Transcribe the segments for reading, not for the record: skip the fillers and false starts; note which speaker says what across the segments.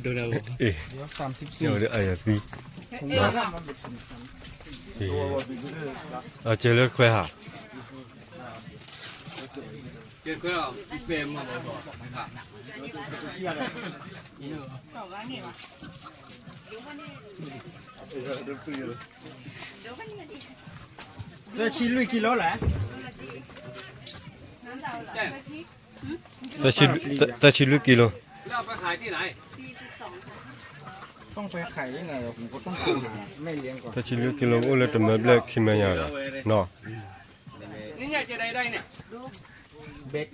Speaker 1: ดูแล้ว
Speaker 2: เอ๊ะ
Speaker 3: เดี๋ยว34
Speaker 2: เดี๋ยวไอ้สิ
Speaker 3: ผมว่า
Speaker 2: เจอเลือดควายหา
Speaker 1: เกิดก็เปรมมาบอกไม่ขาด
Speaker 3: 这七六几楼来？
Speaker 2: แต่ชิ้นลึกกิโล
Speaker 1: แล้วไปขายที่ไหน
Speaker 3: ต้องไปไข่ยังไงผมก็ต้องโทรหาแม่เลี้ยงก่อน
Speaker 2: แต่ชิ้นลึกกิโลก็เลยแต่ไม่เล็กขึ้นมาอย่างเนาะ
Speaker 1: นี่เนี่ยจะได้เนี่ย
Speaker 3: เบ็ด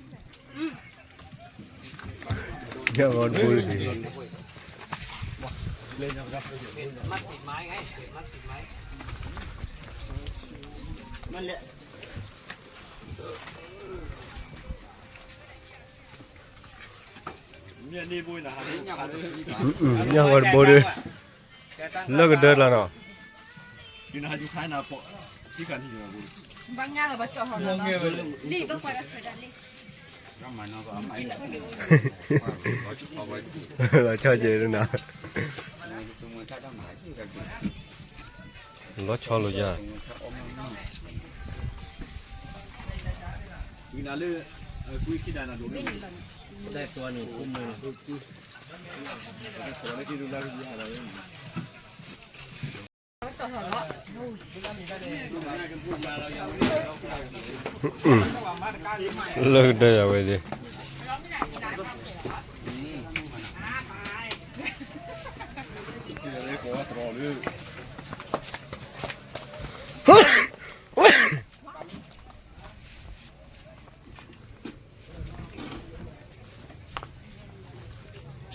Speaker 2: ยังอ่อนบุย
Speaker 1: มัดติดไม้ไงมัดติดไม้
Speaker 3: นั่นแหละ
Speaker 2: ยังอ่อนบุยเลิกเดินแล้วเนาะ
Speaker 4: กินอาหารอยู่ค่ายนาปะที่กันที่อยู่นะบุญ
Speaker 5: Banyak lah baca hal ni tu pada sudah ni.
Speaker 2: เราชอบเจอแล้วนะรถชอบเลยจ้ะ
Speaker 4: กินอะไรคุยคิดได้นะดูนี่
Speaker 1: ได้ตัวหนึ่งคุ้มเลย
Speaker 4: ตัวนี้ที่ดูแลที่อะไร
Speaker 2: เลิกได้ยังไงดิ
Speaker 4: อะไรก็ว่าตรอเลย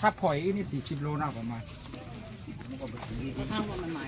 Speaker 3: ถ้าปล่อยนี่40 โลนะประมาณ
Speaker 6: ข้าวมันใหม่